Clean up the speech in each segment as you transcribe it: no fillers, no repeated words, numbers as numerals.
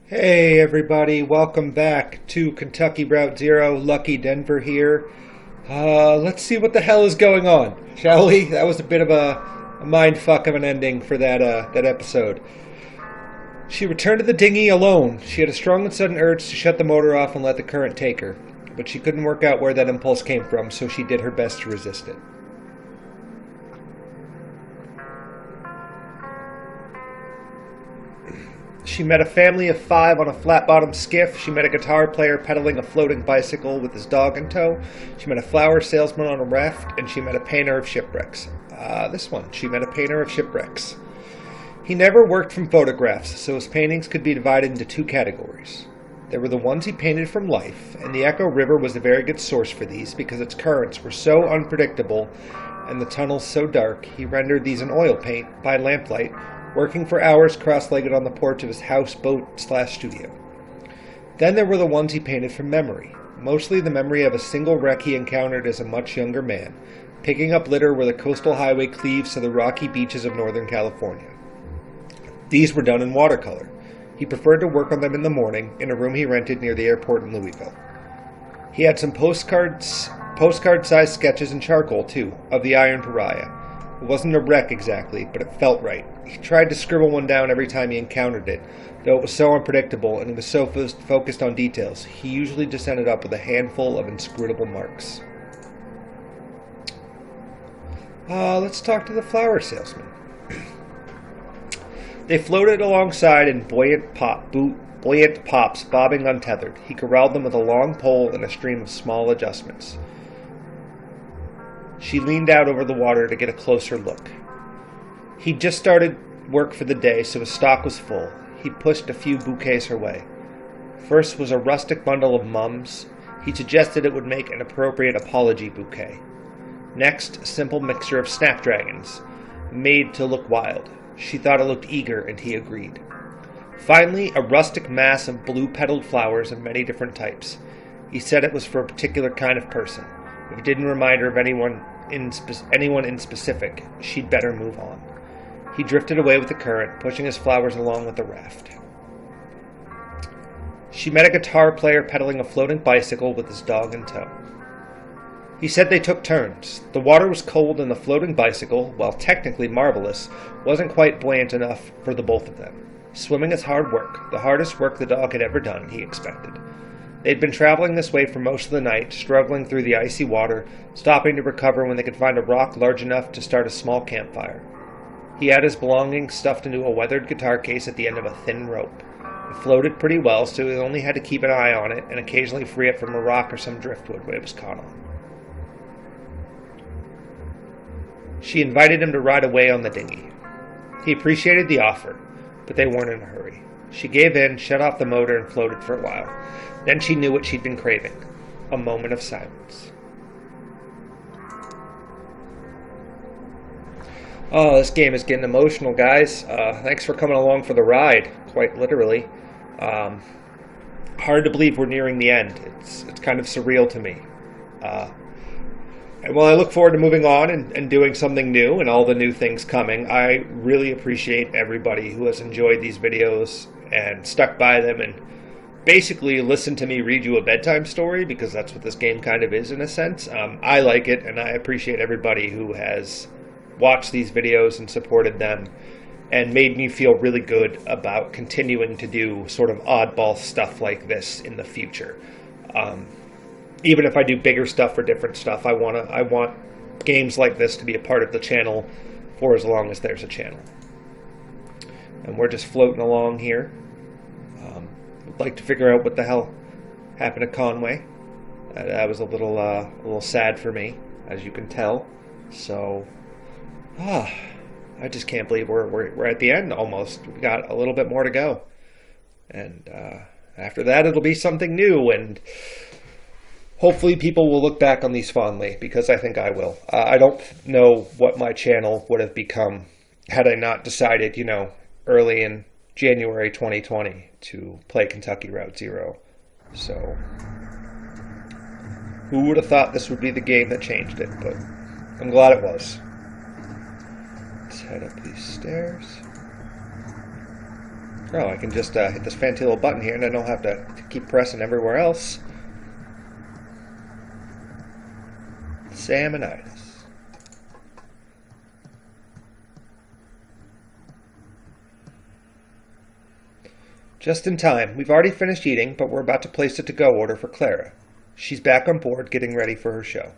Hey everybody, welcome back to Kentucky Route Zero. Lucky Denver here. Let's see what the hell is going on, shall we? That was a bit of a mind fuck of an ending for that episode. She returned to the dinghy alone. She had a strong and sudden urge to shut the motor off and let the current take her, but she couldn't work out where that impulse came from, so she did her best to resist it. She met a family of 5 on a flat-bottomed skiff. She met a guitar player pedaling a floating bicycle with his dog in tow. She met a flower salesman on a raft, and she met a painter of shipwrecks. She met a painter of shipwrecks. He never worked from photographs, so his paintings could be divided into 2 categories. There were the ones he painted from life, and the Echo River was a very good source for these because its currents were so unpredictable and the tunnels so dark. He rendered these in oil paint by lamplight, working for hours cross-legged on the porch of his houseboat/studio. Then there were the ones he painted from memory, mostly the memory of a single wreck he encountered as a much younger man, picking up litter where the coastal highway cleaves to the rocky beaches of Northern California. These were done in watercolor. He preferred to work on them in the morning in a room he rented near the airport in Louisville. He had some postcard-sized sketches in charcoal, too, of the Iron Pariah. It wasn't a wreck exactly, but it felt right. He tried to scribble one down every time he encountered it, though it was so unpredictable and he was so focused on details. He usually just ended up with a handful of inscrutable marks. Let's talk to the flower salesman. They floated alongside in buoyant pops, bobbing untethered. He corralled them with a long pole and a stream of small adjustments. She leaned out over the water to get a closer look. He'd just started work for the day, so his stock was full. He pushed a few bouquets her way. First was a rustic bundle of mums. He suggested it would make an appropriate apology bouquet. Next, a simple mixture of snapdragons, made to look wild. She thought it looked eager, and he agreed. Finally, a rustic mass of blue-petaled flowers of many different types. He said it was for a particular kind of person. If it didn't remind her of anyone in specific, she'd better move on. He drifted away with the current, pushing his flowers along with the raft. She met a guitar player pedaling a floating bicycle with his dog in tow. He said they took turns. The water was cold and the floating bicycle, while technically marvelous, wasn't quite buoyant enough for the both of them. Swimming is hard work, the hardest work the dog had ever done, he expected. They'd been traveling this way for most of the night, struggling through the icy water, stopping to recover when they could find a rock large enough to start a small campfire. He had his belongings stuffed into a weathered guitar case at the end of a thin rope. It floated pretty well, so he only had to keep an eye on it and occasionally free it from a rock or some driftwood when it was caught on. She invited him to ride away on the dinghy. He appreciated the offer, but they weren't in a hurry. She gave in, shut off the motor, and floated for a while. Then she knew what she'd been craving. A moment of silence. Oh, this game is getting emotional, guys. Thanks for coming along for the ride, quite literally. Hard to believe we're nearing the end. It's kind of surreal to me. And while I look forward to moving on and doing something new and all the new things coming, I really appreciate everybody who has enjoyed these videos and stuck by them and basically listened to me read you a bedtime story, because that's what this game kind of is in a sense. I like it, and I appreciate everybody who has watched these videos and supported them and made me feel really good about continuing to do sort of oddball stuff like this in the future. Even if I do bigger stuff or different stuff, I want games like this to be a part of the channel for as long as there's a channel. And we're just floating along here. I'd like to figure out what the hell happened to Conway. That was a little sad for me, as you can tell. So, I just can't believe we're at the end almost. We got a little bit more to go, and after that it'll be something new, and hopefully people will look back on these fondly, because I think I will. I don't know what my channel would have become had I not decided, early in January 2020 to play Kentucky Route Zero. So, who would have thought this would be the game that changed it? But I'm glad it was. Let's head up these stairs. Oh, I can just hit this fancy little button here and I don't have to keep pressing everywhere else. Salmonitis. Just in time. We've already finished eating, but we're about to place a to-go order for Clara. She's back on board getting ready for her show.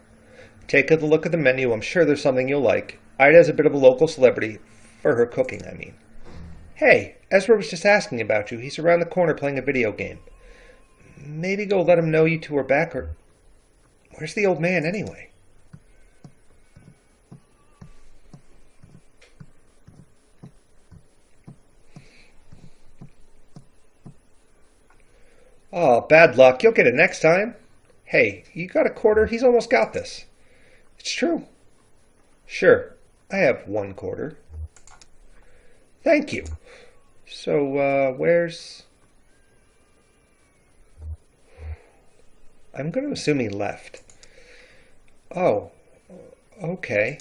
Take a look at the menu. I'm sure there's something you'll like. Ida's a bit of a local celebrity. For her cooking, I mean. Hey, Ezra was just asking about you. He's around the corner playing a video game. Maybe go let him know you two are back, or... Where's the old man, anyway? Oh, bad luck. You'll get it next time. Hey, you got a quarter? He's almost got this. It's true. Sure, I have 1/4. Thank you. So, where's... I'm going to assume he left. Oh, okay.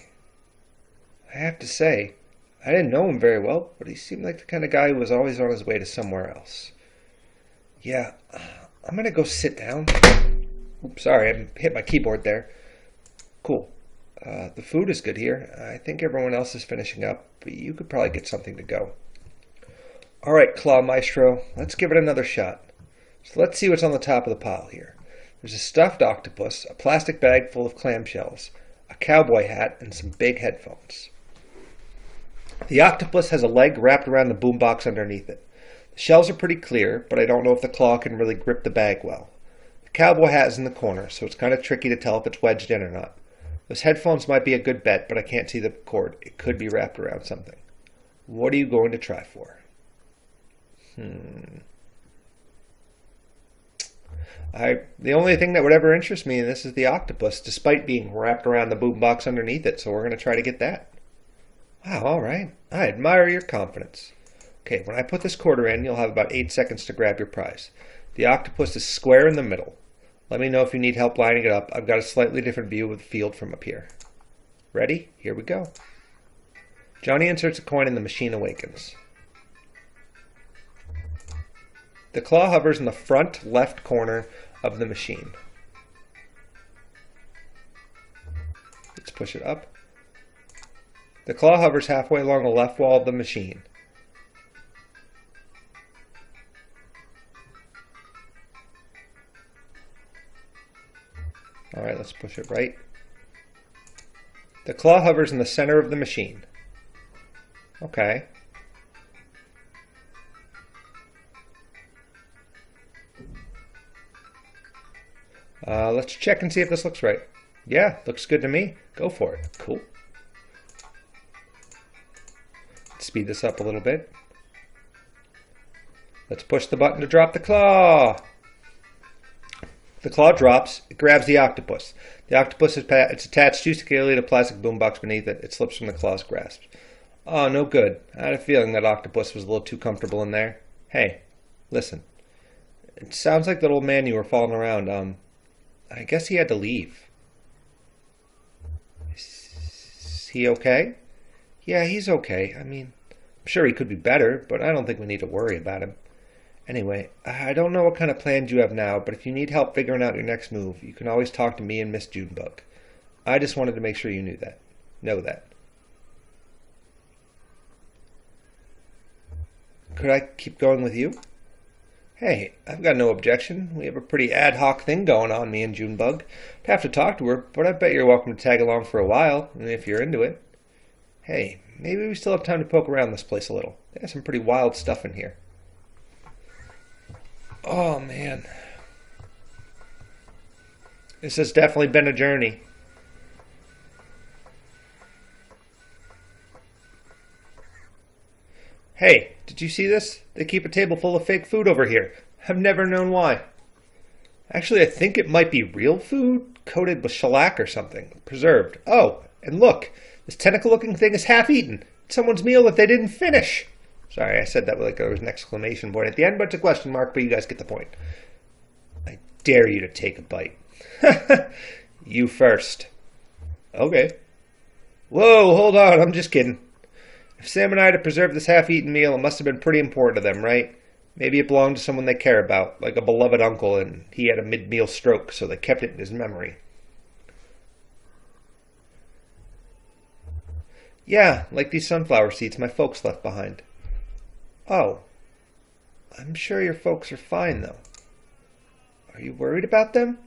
I have to say, I didn't know him very well, but he seemed like the kind of guy who was always on his way to somewhere else. Yeah, I'm going to go sit down. Oops, sorry, I hit my keyboard there. Cool. The food is good here. I think everyone else is finishing up, but you could probably get something to go. All right, Claw Maestro, let's give it another shot. So let's see what's on the top of the pile here. There's a stuffed octopus, a plastic bag full of clamshells, a cowboy hat, and some big headphones. The octopus has a leg wrapped around the boombox underneath it. The shells are pretty clear, but I don't know if the claw can really grip the bag well. The cowboy hat is in the corner, so it's kind of tricky to tell if it's wedged in or not. Those headphones might be a good bet, but I can't see the cord. It could be wrapped around something. What are you going to try for? The only thing that would ever interest me in this is the octopus, despite being wrapped around the boombox underneath it, so we're going to try to get that. Wow, all right. I admire your confidence. Okay, when I put this quarter in, you'll have about 8 seconds to grab your prize. The octopus is square in the middle. Let me know if you need help lining it up. I've got a slightly different view of the field from up here. Ready? Here we go. Johnny inserts a coin and the machine awakens. The claw hovers in the front left corner of the machine. Let's push it up. The claw hovers halfway along the left wall of the machine. All right, let's push it right. The claw hovers in the center of the machine. Okay. Let's check and see if this looks right. Yeah, looks good to me. Go for it. Cool. Let's speed this up a little bit. Let's push the button to drop the claw. The claw drops. It grabs the octopus. The octopus is it's attached too securely to a plastic boombox beneath it. It slips from the claw's grasp. Oh, no good. I had a feeling that octopus was a little too comfortable in there. Hey, listen. It sounds like that old man you were following around. I guess he had to leave. Is he okay? Yeah, he's okay. I mean, I'm sure he could be better, but I don't think we need to worry about him. Anyway, I don't know what kind of plans you have now, but if you need help figuring out your next move, you can always talk to me and Miss Junebug. I just wanted to make sure you knew that. Know that. Could I keep going with you? Hey, I've got no objection. We have a pretty ad hoc thing going on, me and Junebug. I'd have to talk to her, but I bet you're welcome to tag along for a while, if you're into it. Hey, maybe we still have time to poke around this place a little. There's some pretty wild stuff in here. Oh, man. This has definitely been a journey. Hey, did you see this? They keep a table full of fake food over here. I've never known why. Actually, I think it might be real food, coated with shellac or something, preserved. Oh, and look, this tentacle-looking thing is half-eaten. It's someone's meal that they didn't finish. Sorry, I said that like there was an exclamation point at the end, but it's a question mark, but you guys get the point. I dare you to take a bite. You first. Okay. Whoa, hold on, I'm just kidding. If Sam and Ida preserved this half-eaten meal, it must have been pretty important to them, right? Maybe it belonged to someone they care about, like a beloved uncle, and he had a mid-meal stroke, so they kept it in his memory. Yeah, like these sunflower seeds my folks left behind. Oh, I'm sure your folks are fine, though. Are you worried about them?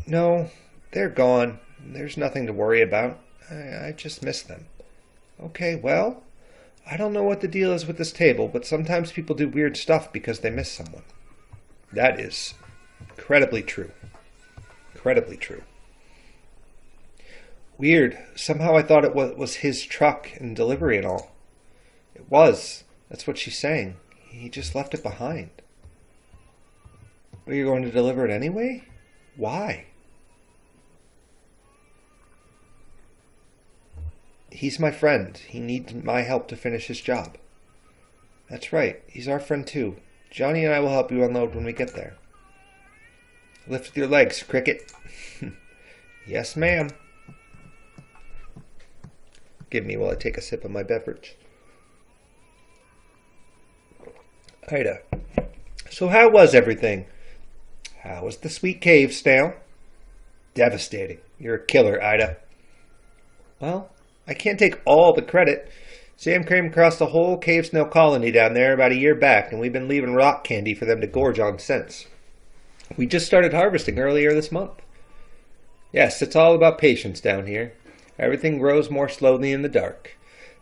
No, they're gone. There's nothing to worry about. I just miss them. Okay, well, I don't know what the deal is with this table, but sometimes people do weird stuff because they miss someone. That is incredibly true. Incredibly true. Weird. Somehow I thought it was his truck and delivery and all. It was. That's what she's saying. He just left it behind. But you're going to deliver it anyway? Why? He's my friend. He needs my help to finish his job. That's right. He's our friend too. Johnny and I will help you unload when we get there. Lift with your legs, Cricket. Yes, ma'am. Give me while I take a sip of my beverage. Ida. So how was everything? How was the sweet cave, Snail? Devastating. You're a killer, Ida. Well, I can't take all the credit. Sam came across the whole cave snail colony down there about a year back, and we've been leaving rock candy for them to gorge on since. We just started harvesting earlier this month. Yes, it's all about patience down here. Everything grows more slowly in the dark.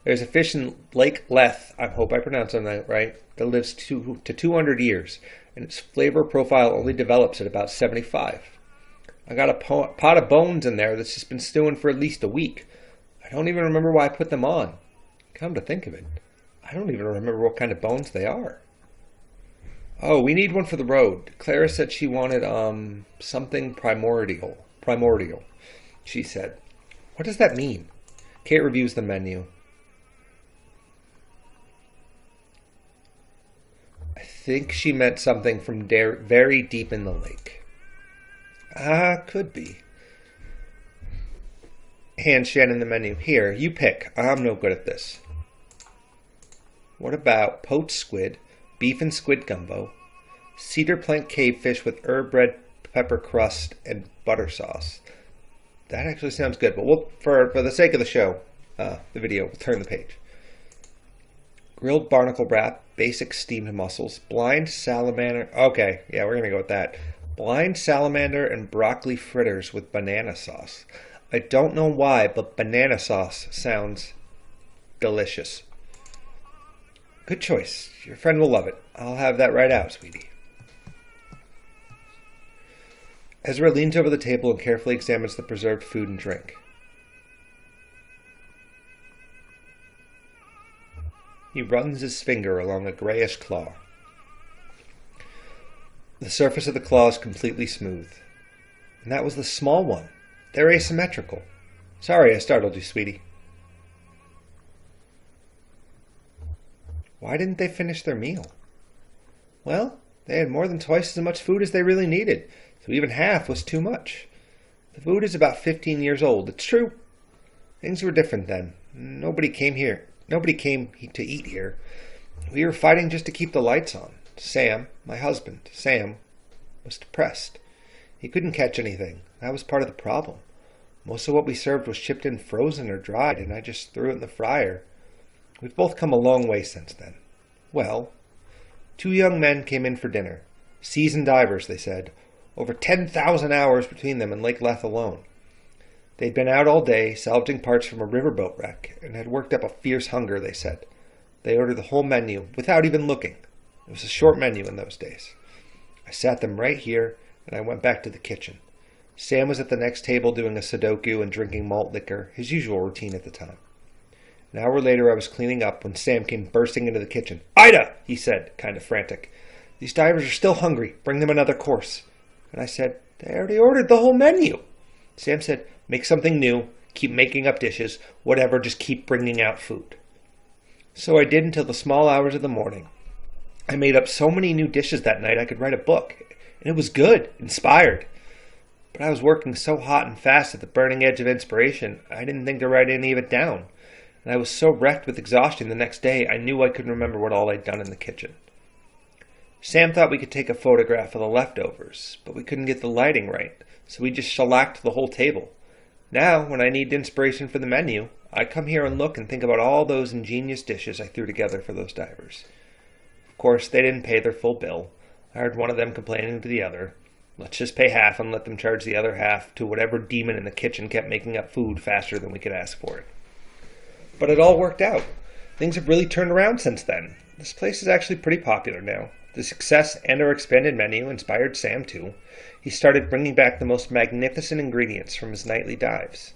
There's a fish in Lake Leth, I hope I pronounced that right, that lives to 200 years, and its flavor profile only develops at about 75. I got a pot of bones in there that's just been stewing for at least a week. I don't even remember why I put them on. Come to think of it, I don't even remember what kind of bones they are. Oh, we need one for the road. Clara said she wanted, something primordial, she said. What does that mean? Kate reviews the menu. I think she meant something from very deep in the lake. Could be. Hand Shannon the menu. Here, you pick. I'm no good at this. What about poached squid, beef and squid gumbo, cedar plank cave fish with herb red pepper crust and butter sauce? That actually sounds good, but for the sake of the show, the video, we'll turn the page. Grilled barnacle wrap, basic steamed mussels, blind salamander. Okay, yeah, we're going to go with that. Blind salamander and broccoli fritters with banana sauce. I don't know why, but banana sauce sounds delicious. Good choice. Your friend will love it. I'll have that right out, sweetie. Ezra leans over the table and carefully examines the preserved food and drink. He runs his finger along a grayish claw. The surface of the claw is completely smooth. And that was the small one. They're asymmetrical. Sorry I startled you, sweetie. Why didn't they finish their meal? Well, they had more than twice as much food as they really needed, so even half was too much. The food is about 15 years old. It's true. Things were different then. Nobody came to eat here. We were fighting just to keep the lights on. Sam, my husband, Sam, was depressed. He couldn't catch anything. That was part of the problem. Most of what we served was shipped in frozen or dried, and I just threw it in the fryer. We've both come a long way since then. Well, 2 young men came in for dinner. Seasoned divers, they said. Over 10,000 hours between them in Lake Leth alone. They'd been out all day, salvaging parts from a riverboat wreck, and had worked up a fierce hunger, they said. They ordered the whole menu, without even looking. It was a short menu in those days. I sat them right here, and I went back to the kitchen. Sam was at the next table doing a Sudoku and drinking malt liquor, his usual routine at the time. An hour later I was cleaning up when Sam came bursting into the kitchen. "Ida!" he said, kind of frantic. "These divers are still hungry. Bring them another course." And I said, "They already ordered the whole menu." Sam said, "Make something new. Keep making up dishes. Whatever, just keep bringing out food." So I did until the small hours of the morning. I made up so many new dishes that night I could write a book. And it was good, inspired. But But I was working so hot and fast at the burning edge of inspiration, I didn't think to write any of it down. And I was so wrecked with exhaustion the next day, I knew I couldn't remember what all I'd done in the kitchen. Sam thought we could take a photograph of the leftovers, but we couldn't get the lighting right, so we just shellacked the whole table. Now, when I need inspiration for the menu, I come here and look and think about all those ingenious dishes I threw together for those divers. Of course, they didn't pay their full bill. I heard one of them complaining to the other. Let's just pay half and let them charge the other half to whatever demon in the kitchen kept making up food faster than we could ask for it. But it all worked out. Things have really turned around since then. This place is actually pretty popular now. The success and our expanded menu inspired Sam too. He started bringing back the most magnificent ingredients from his nightly dives.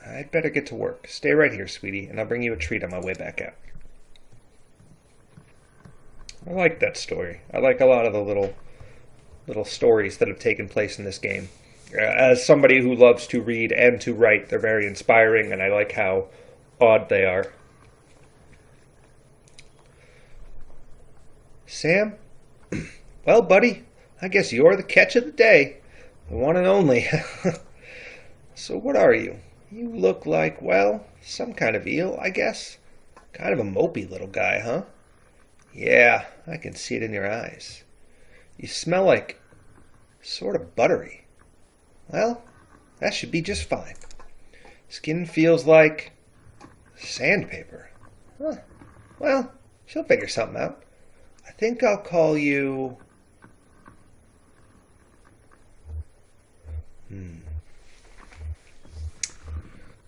I'd better get to work. Stay right here, sweetie, and I'll bring you a treat on my way back out. I like that story. I like a lot of the little stories that have taken place in this game. As somebody who loves to read and to write, they're very inspiring, and I like how odd they are. Sam? Well, buddy, I guess you're the catch of the day. The one and only. So what are you? You look like, well, some kind of eel, I guess. Kind of a mopey little guy, huh? Yeah, I can see it in your eyes. You smell like sort of buttery. Well, that should be just fine. Skin feels like sandpaper. Huh. Well, she'll figure something out. I think I'll call you...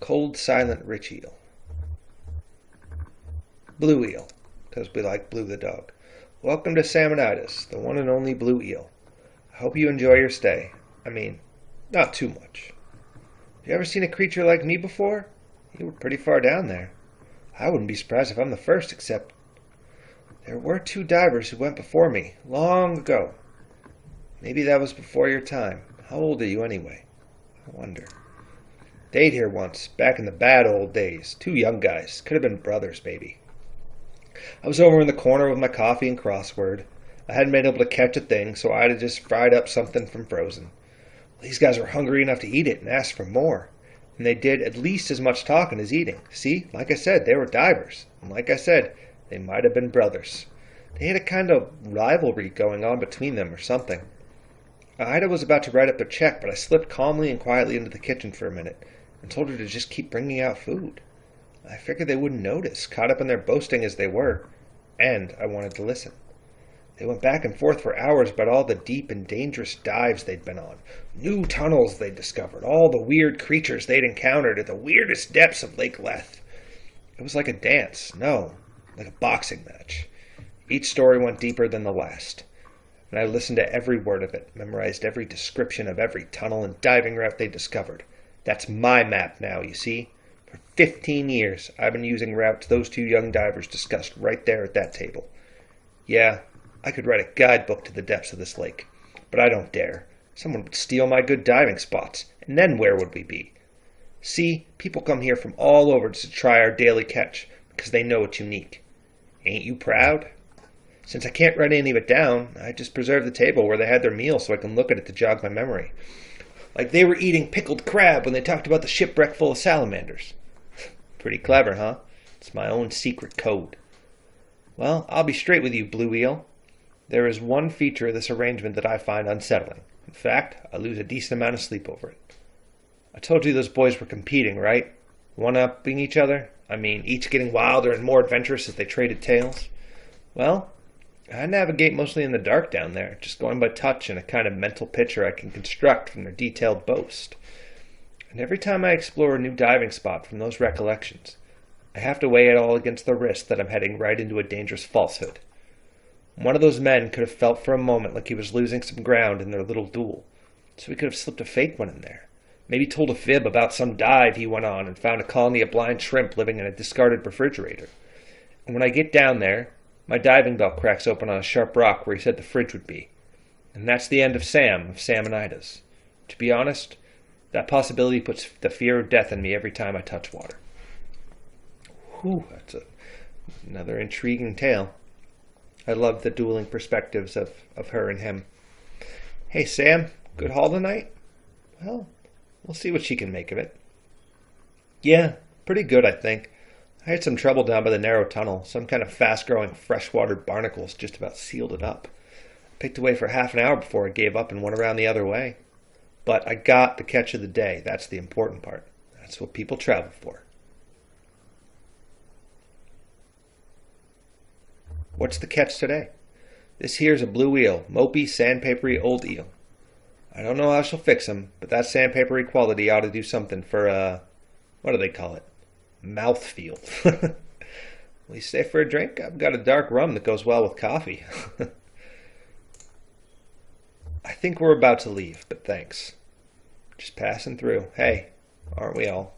Cold Silent Rich Eel. Blue Eel, because we like Blue the dog. Welcome to Salmonitis, the one and only blue eel. I hope you enjoy your stay. I mean, not too much. Have you ever seen a creature like me before? You were pretty far down there. I wouldn't be surprised if I'm the first, except there were 2 divers who went before me, long ago. Maybe that was before your time. How old are you anyway? I wonder. Stayed here once, back in the bad old days. 2 young guys. Could have been brothers, maybe. I was over in the corner with my coffee and crossword. I hadn't been able to catch a thing, so I'd have just fried up something from frozen. Well, these guys were hungry enough to eat it and asked for more. And they did at least as much talking as eating. See, like I said, they were divers. And like I said, they might have been brothers. They had a kind of rivalry going on between them or something. Ida was about to write up a check, but I slipped calmly and quietly into the kitchen for a minute and told her to just keep bringing out food. I figured they wouldn't notice, caught up in their boasting as they were, and I wanted to listen. They went back and forth for hours about all the deep and dangerous dives they'd been on, new tunnels they'd discovered, all the weird creatures they'd encountered at the weirdest depths of Lake Leth. It was like a dance, no, like a boxing match. Each story went deeper than the last, and I listened to every word of it, memorized every description of every tunnel and diving route they discovered. That's my map now, you see. For 15 years, I've been using routes those 2 young divers discussed right there at that table. Yeah, I could write a guidebook to the depths of this lake, but I don't dare. Someone would steal my good diving spots, and then where would we be? See, people come here from all over to try our daily catch, because they know it's unique. Ain't you proud? Since I can't write any of it down, I just preserve the table where they had their meal so I can look at it to jog my memory. Like they were eating pickled crab when they talked about the shipwreck full of salamanders. Pretty clever, huh? It's my own secret code. Well, I'll be straight with you, Blue Eel. There is one feature of this arrangement that I find unsettling. In fact, I lose a decent amount of sleep over it. I told you those boys were competing, right? One-upping each other? I mean, each getting wilder and more adventurous as they traded tales? Well, I navigate mostly in the dark down there, just going by touch and a kind of mental picture I can construct from their detailed boast. And every time I explore a new diving spot from those recollections, I have to weigh it all against the risk that I'm heading right into a dangerous falsehood. One of those men could have felt for a moment like he was losing some ground in their little duel, so he could have slipped a fake one in there. Maybe told a fib about some dive he went on and found a colony of blind shrimp living in a discarded refrigerator. And when I get down there, my diving bell cracks open on a sharp rock where he said the fridge would be. And that's the end of Sam, of Salmonitis. To be honest, that possibility puts the fear of death in me every time I touch water. Whew, that's another intriguing tale. I love the dueling perspectives of her and him. Hey, Sam, good haul tonight? Well, we'll see what she can make of it. Yeah, pretty good, I think. I had some trouble down by the narrow tunnel. Some kind of fast-growing freshwater barnacles just about sealed it up. I picked away for half an hour before I gave up and went around the other way. But I got the catch of the day. That's the important part. That's what people travel for. What's the catch today? This here's a blue eel, mopey, sandpapery old eel. I don't know how she'll fix him, but that sandpapery quality ought to do something for, what do they call it? Mouthfeel. Will you stay for a drink? I've got a dark rum that goes well with coffee. I think we're about to leave, but thanks. Just passing through. Hey, aren't we all?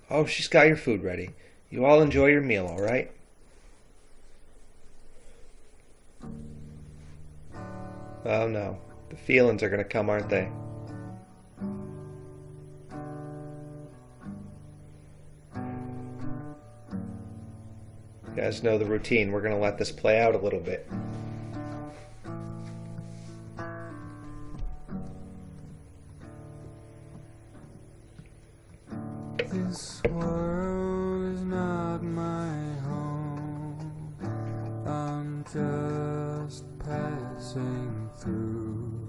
Oh, she's got your food ready. You all enjoy your meal, all right? Oh no, the feelings are going to come, aren't they? You guys know the routine. We're going to let this play out a little bit. This world is not my home. I'm just passing through.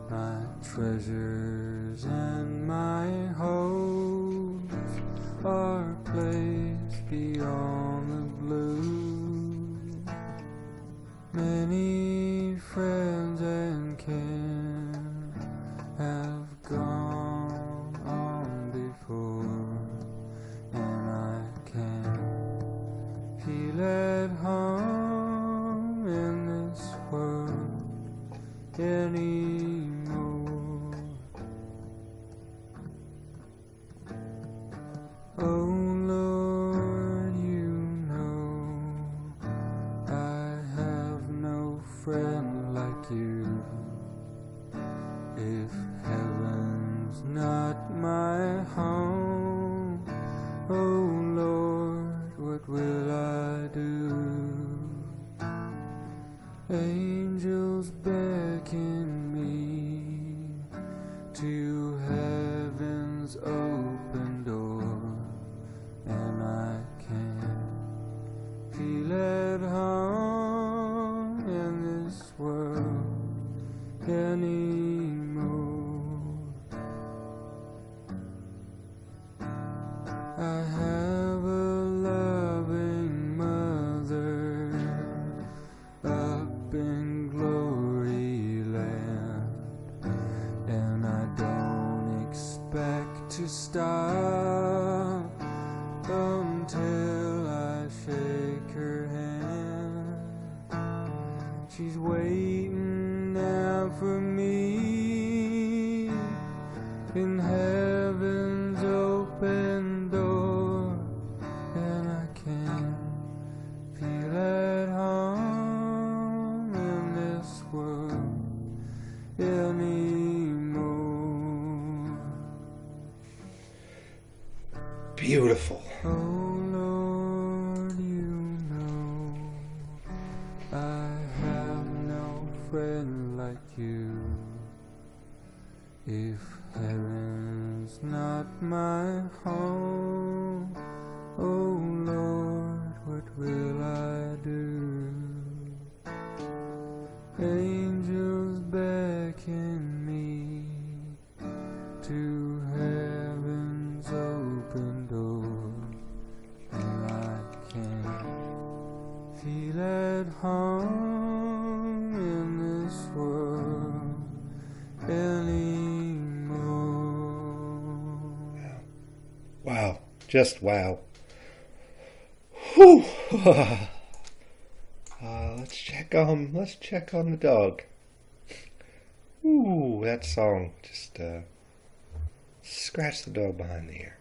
My treasures and my hopes are placed beyond the blue. Many friends and kin have gone on before, and I can feel at home in this world anymore. Oh Lord, you know I have no friend like you. If heaven's not my home, oh Lord, what will I do? Angels beckon me to heaven's open door, and I can feel at home in this world anymore. I have a loving mother up in glory land, and I don't expect to stop until I shake her hand. She's waiting out for me in heaven's open door, and I can feel at home in this world anymore. Beautiful. Oh Lord, you know I have no friend like you. If heaven's not my home, oh Lord, what will I do? Angels beckon me to heaven's open door, and I can feel at home in this world anymore. Wow. Just wow. Whew. Let's check on the dog. Ooh, that song just scratched the dog behind the ear.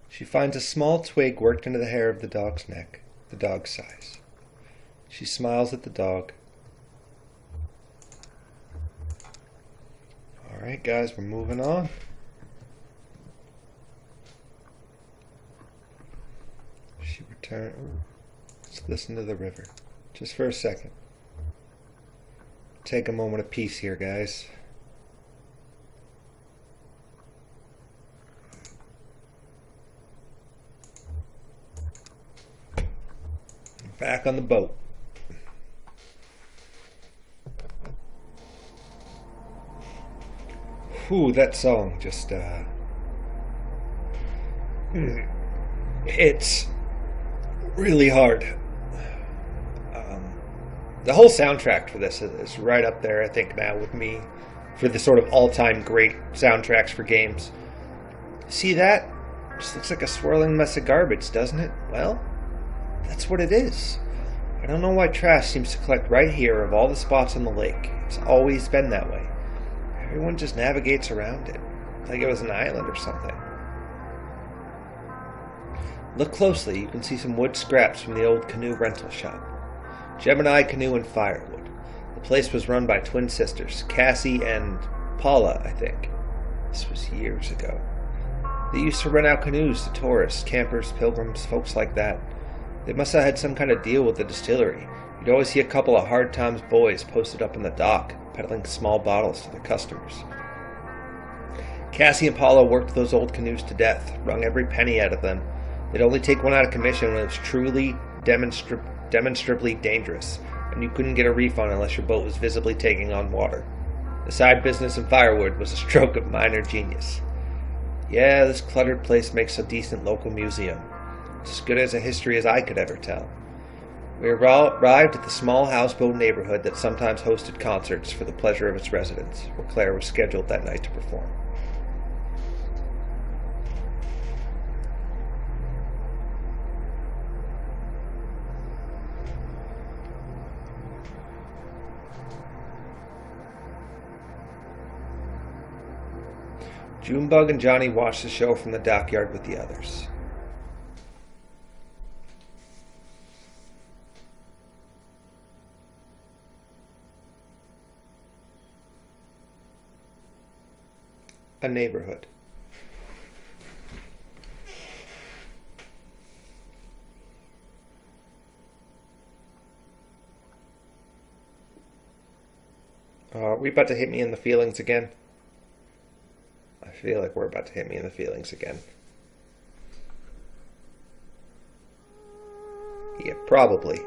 She finds a small twig worked into the hair of the dog's neck, the dog's size. She smiles at the dog. All right, guys, we're moving on. She returned. Let's listen to the river, just for a second. Take a moment of peace here, guys. Back on the boat. Whew, that song just, it's really hard. Um, the whole soundtrack for this is right up there, I think, now with me for the sort of all-time great soundtracks for games. See that? Just looks like a swirling mess of garbage, doesn't it? Well, that's what it is. I don't know why trash seems to collect right here of all the spots on the lake. It's always been that way. Everyone just navigates around it, like it was an island or something. Look closely, you can see some wood scraps from the old canoe rental shop. Gemini Canoe and Firewood. The place was run by twin sisters, Cassie and Paula, I think. This was years ago. They used to rent out canoes to tourists, campers, pilgrims, folks like that. They must have had some kind of deal with the distillery. You'd always see a couple of Hard Times boys posted up in the dock, peddling small bottles to their customers. Cassie and Paula worked those old canoes to death, wrung every penny out of them. They'd only take one out of commission when it was truly demonstrably dangerous, and you couldn't get a refund unless your boat was visibly taking on water. The side business in Firewood was a stroke of minor genius. Yeah, this cluttered place makes a decent local museum. It's as good as a history as I could ever tell. We arrived at the small houseboat neighborhood that sometimes hosted concerts for the pleasure of its residents, where Claire was scheduled that night to perform. Junebug and Johnny watched the show from the dockyard with the others. A neighborhood. Are we about to hit me in the feelings again? I feel like we're about to hit me in the feelings again. Yeah, probably.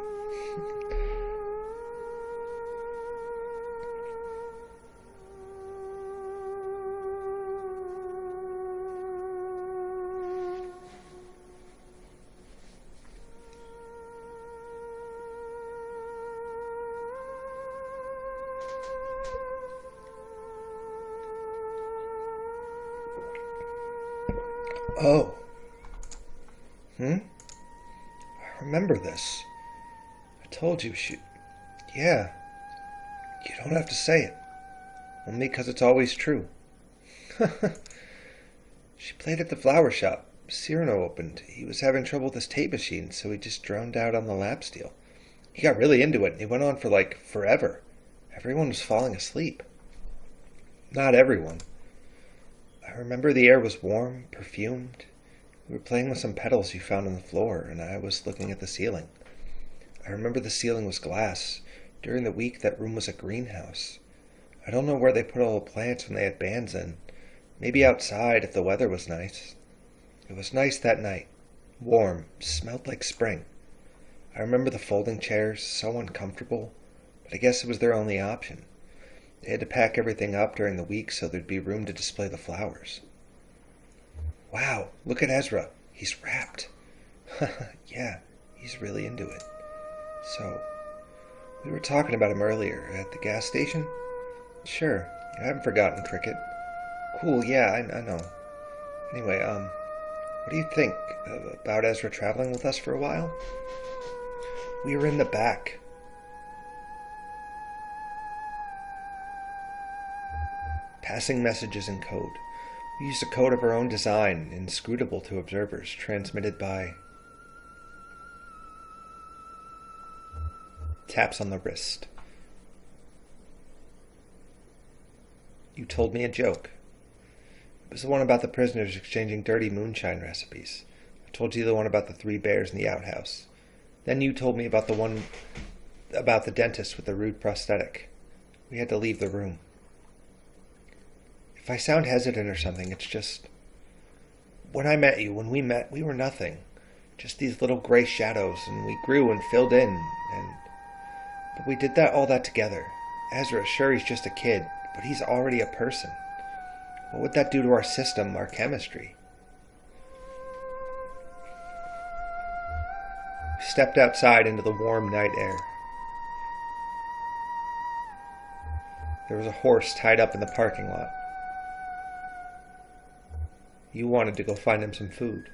Oh. I remember this. I told you she... Yeah. You don't have to say it. Only because it's always true. She played at the flower shop. Cyrano opened. He was having trouble with his tape machine, so he just droned out on the lap steel. He got really into it, and it went on for, forever. Everyone was falling asleep. Not everyone. I remember the air was warm, perfumed. We were playing with some petals you found on the floor, and I was looking at the ceiling. I remember the ceiling was glass. During the week, that room was a greenhouse. I don't know where they put all the plants when they had bands in. Maybe outside if the weather was nice. It was nice that night. Warm. Smelled like spring. I remember the folding chairs, so uncomfortable, but I guess it was their only option. They had to pack everything up during the week so there'd be room to display the flowers. Wow, look at Ezra. He's wrapped. Yeah, he's really into it. So, we were talking about him earlier at the gas station? Sure, I haven't forgotten, Cricket. Cool, yeah, I know. Anyway, what do you think about Ezra traveling with us for a while? We were in the back. Passing messages in code. We used a code of our own design, inscrutable to observers, transmitted by... Taps on the wrist. You told me a joke. It was the one about the prisoners exchanging dirty moonshine recipes. I told you the one about the 3 bears in the outhouse. Then you told me about the one about the dentist with the rude prosthetic. We had to leave the room. If I sound hesitant or something, it's just... When we met, we were nothing. Just these little gray shadows, and we grew and filled in, but we did all that together. Ezra, sure, he's just a kid, but he's already a person. What would that do to our system, our chemistry? We stepped outside into the warm night air. There was a horse tied up in the parking lot. You wanted to go find him some food.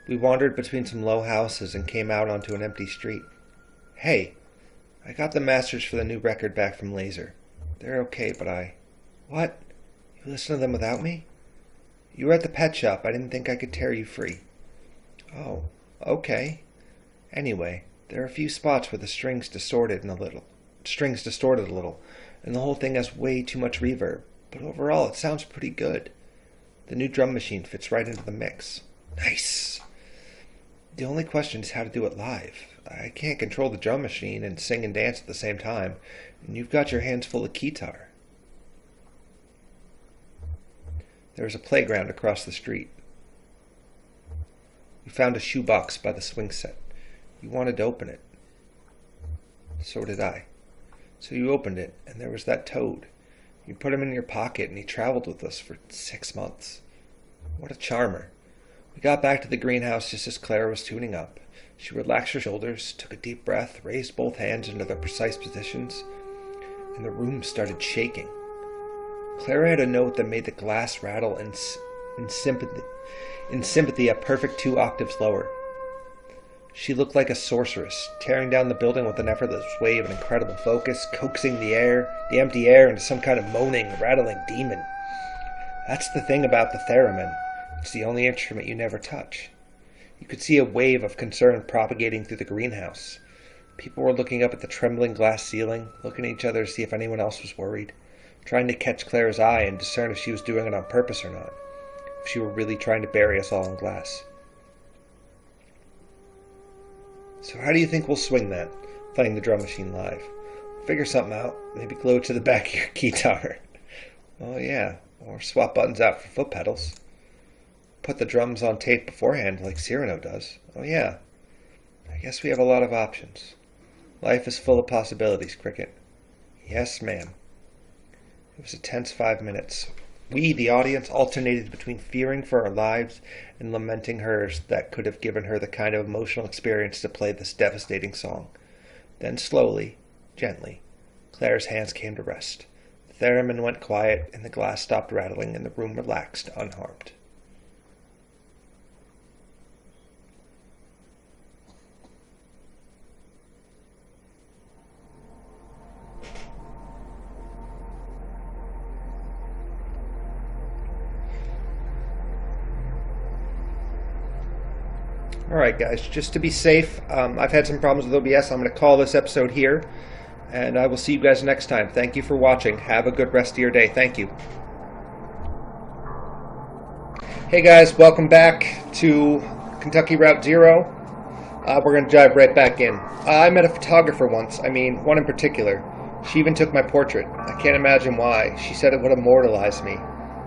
We wandered between some low houses and came out onto an empty street. Hey, I got the masters for the new record back from Laser. They're okay, but What? You listen to them without me? You were at the pet shop. I didn't think I could tear you free. Oh, okay. Anyway, there are a few spots where the strings distorted a little, and the whole thing has way too much reverb. But overall, it sounds pretty good. The new drum machine fits right into the mix. Nice! The only question is how to do it live. I can't control the drum machine and sing and dance at the same time, and you've got your hands full of guitar. There was a playground across the street. We found a shoebox by the swing set. You wanted to open it. So did I. So you opened it, and there was that toad. You put him in your pocket, and he traveled with us for 6 months. What a charmer. We got back to the greenhouse just as Clara was tuning up. She relaxed her shoulders, took a deep breath, raised both hands into their precise positions, and the room started shaking. Clara had a note that made the glass rattle in sympathy a perfect 2 octaves lower. She looked like a sorceress, tearing down the building with an effortless wave of incredible focus, coaxing the empty air into some kind of moaning, rattling demon. That's the thing about the theremin. It's the only instrument you never touch. You could see a wave of concern propagating through the greenhouse. People were looking up at the trembling glass ceiling, looking at each other to see if anyone else was worried, trying to catch Claire's eye and discern if she was doing it on purpose or not, if she were really trying to bury us all in glass. So how do you think we'll swing that, playing the drum machine live? Figure something out, maybe glue it to the back of your guitar. Oh yeah, or swap buttons out for foot pedals. Put the drums on tape beforehand like Cyrano does. Oh yeah, I guess we have a lot of options. Life is full of possibilities, Cricket. Yes, ma'am. It was a tense 5 minutes. We, the audience, alternated between fearing for our lives and lamenting hers that could have given her the kind of emotional experience to play this devastating song. Then slowly, gently, Claire's hands came to rest. The theremin went quiet, and the glass stopped rattling, and the room relaxed, unharmed. Alright guys, just to be safe, I've had some problems with OBS. I'm going to call this episode here, and I will see you guys next time. Thank you for watching. Have a good rest of your day. Thank you. Hey guys, welcome back to Kentucky Route Zero. We're going to dive right back in. I met a photographer once, one in particular. She even took my portrait. I can't imagine why. She said it would immortalize me.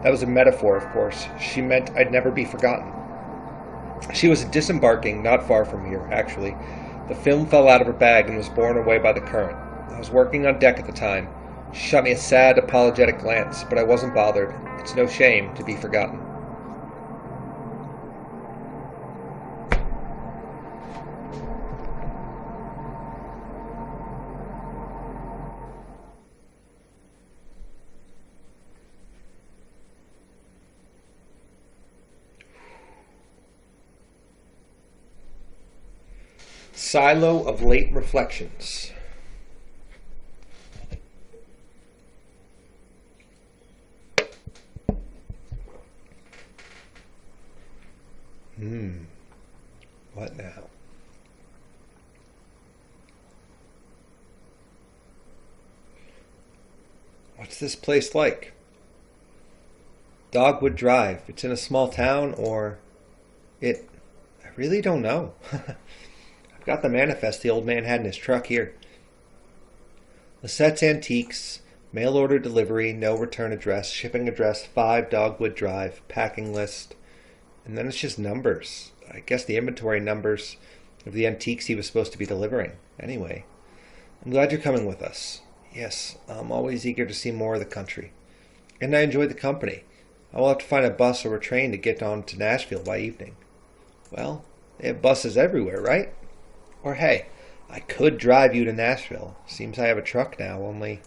That was a metaphor, of course. She meant I'd never be forgotten. She was disembarking not far from here, actually. The film fell out of her bag and was borne away by the current. I was working on deck at the time. She shot me a sad, apologetic glance, but I wasn't bothered. It's no shame to be forgotten. Silo of Late Reflections. What now? What's this place like? Dogwood Drive. It's in a small town, or I really don't know. Got the manifest the old man had in his truck here. Lisette's Antiques, mail order delivery, no return address, shipping address 5 Dogwood Drive, packing list, and then it's just numbers. I guess, the inventory numbers of the antiques he was supposed to be delivering. Anyway, I'm glad you're coming with us. Yes, I'm always eager to see more of the country. And I enjoy the company. I will have to find a bus or a train to get on to Nashville by evening. Well, they have buses everywhere, right? Or hey, I could drive you to Nashville. Seems I have a truck now, only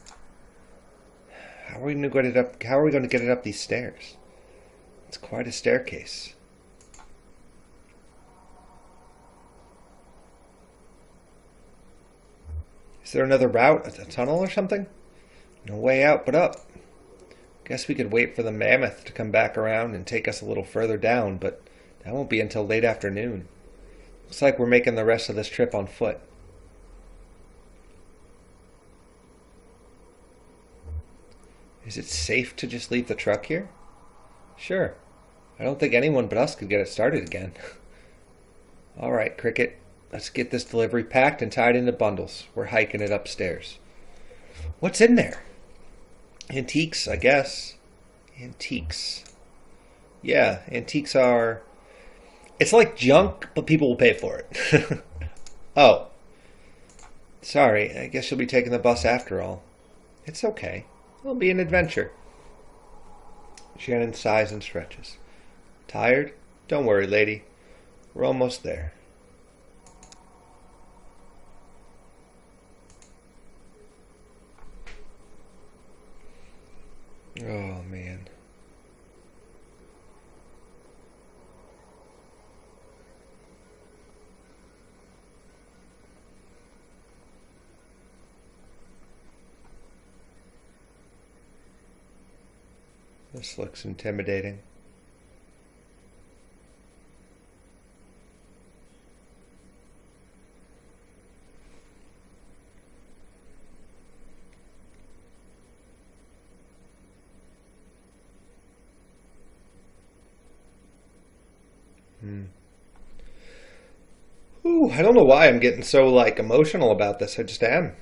how are we going to get it up? How are we going to get it up these stairs? It's quite a staircase. Is there another route? A tunnel or something? No way out but up. Guess we could wait for the mammoth to come back around and take us a little further down, but that won't be until late afternoon. Looks like we're making the rest of this trip on foot. Is it safe to just leave the truck here? Sure. I don't think anyone but us could get it started again. All right, Cricket. Let's get this delivery packed and tied into bundles. We're hiking it upstairs. What's in there? Antiques, I guess. Antiques. Yeah, antiques are... It's like junk, but people will pay for it. Oh. Sorry, I guess you'll be taking the bus after all. It's okay. It'll be an adventure. Shannon sighs and stretches. Tired? Don't worry, lady. We're almost there. Oh, man. This looks intimidating. Ooh, I don't know why I'm getting so, emotional about this. I just am.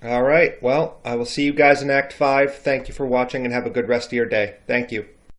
All right. Well, I will see you guys in Act 5. Thank you for watching and have a good rest of your day. Thank you.